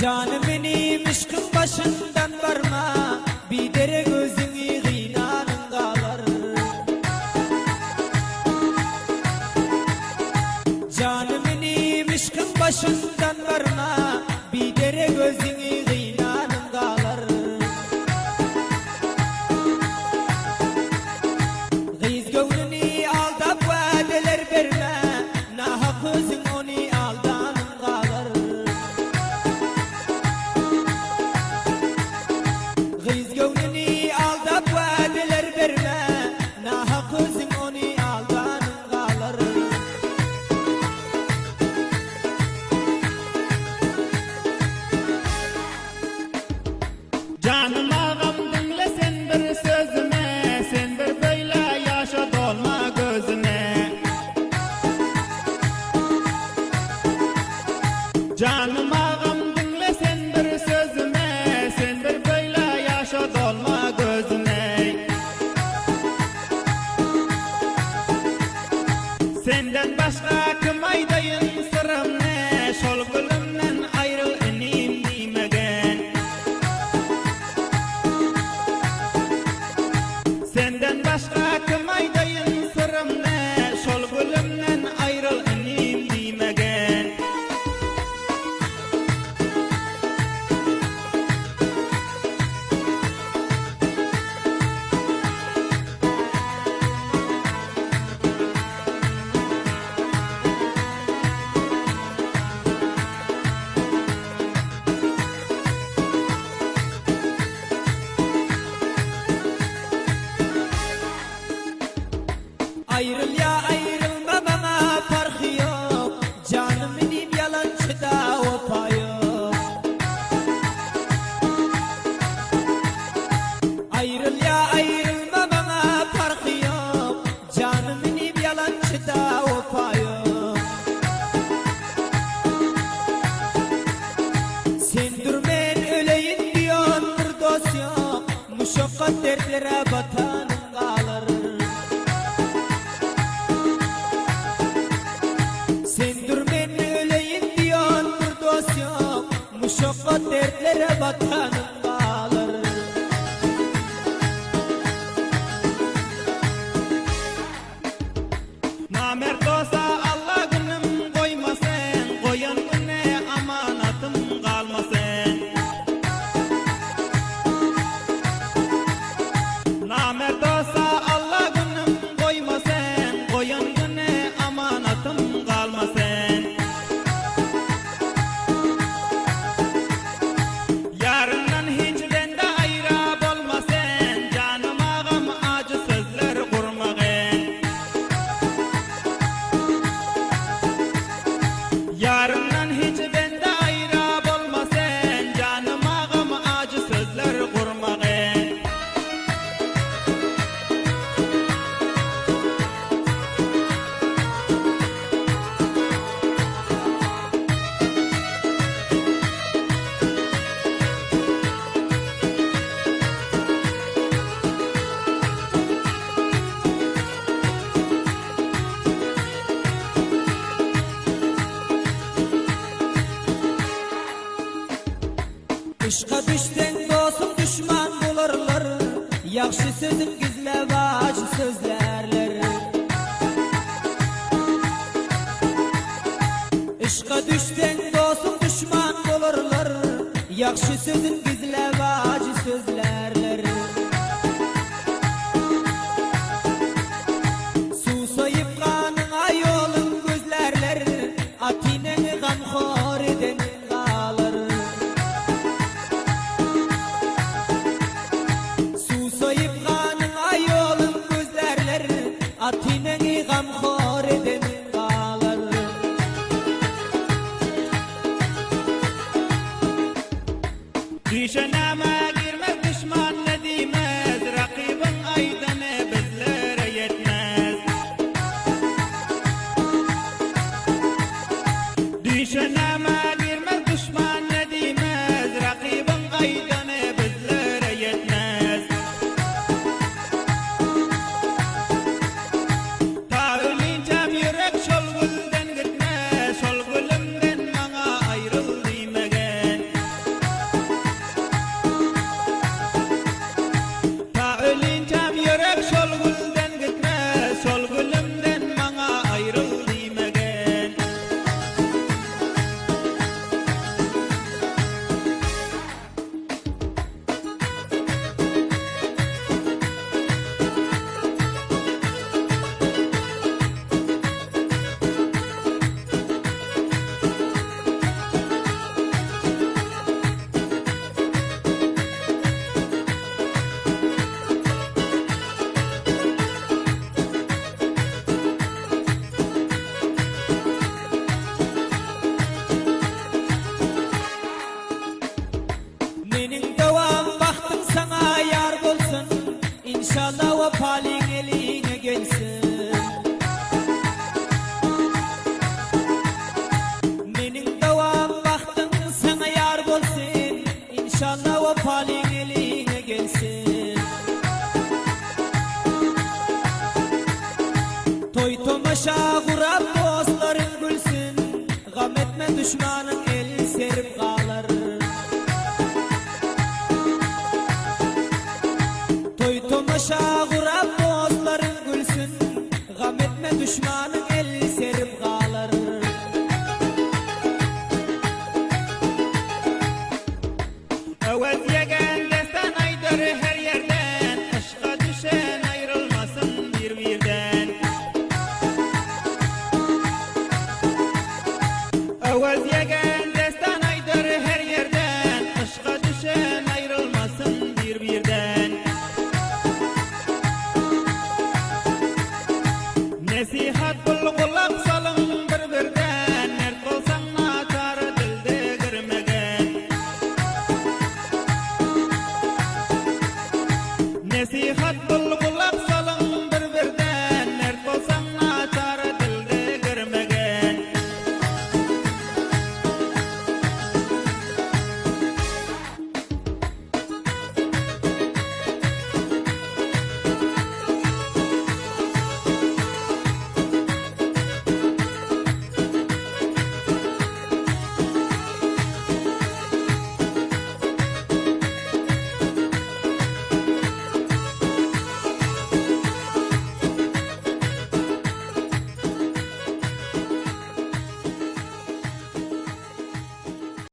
Canım benim aşkın başından varma, bir dere gözünü gıynanın kalar. Canım benim aşkın başından varma, bir dere gözünü gıynanın kalar. Gıyız gönlünü aldap vadeler verme, nahak özün onu aldanın kalar. Gıyız gönlünü aldap vadeler verme, nahak özün onu aldanın kalar. Canım ağam dinle sen bir sözüme, sen bir böyle yaşa dolma gözüne. Canım ağam dinle sen bir sözüme, sen bir böyle yaşa dolma gözüne. Senden başka kim aydayın sırrım ne, şol gülümden ayrıl enim demegen. Senden başka kim aydayın sırrım ne, şol gülümden ayrıl enim demegen. Ayrıl ya ayrılma bana farkı yok, canım benim yalancı da opa yok. Ayrıl ya ayrılma bana farkı yok, canım benim yalancı da opa yok. Sen dur ben öleyim diyorsun bir dost yok, muşakkat dertlere batanın kalır. Sen dur ben öleyim diyorsun bir dost yok, muşakkat dertlere batanın kalır. Namert olsa Allah günüm koymasın, koyan güne amanatım kalmasın. Namert olsa Allah günüm koymasın, koyan güne amanatım kalmasın. Yarından hiç bende ayrı olmasın, canım ağam acı sözler kurmağın. Yarından hiç bende ayrı olmasın, canım ağam acı sözler kurmağın. Işqa düşsen dostum düşman bulurlar, yaxşı sözüm gizle acı sözlerler. Işqa düşsen dostum düşman bulurlar, yaxşı sözüm gizle acı sözlerler. Susayıp kanın ayolun gözlerler, atineni gamxor eden kalır. Susayıp kanın ayolun gözlerler, atineni gamxor eden kalır. Düşeneme girmez düşman ne tomaşa kurab dostların gülsün, gam etme düşmanın el serip kalır. Toy tomaşa kurab dostların gülsün, gam etme düşmanın el serip kalır. Öwez yegen destan aydır her yerden, aşka düşen ayrılmasın birbirden. Öwez yegen destan aydır her yerden, aşka düşen ayrılmasın birbirden. Nesihat bul kulak salın birbirden, mert olsan naçar dilde girmegen. Nesihat bul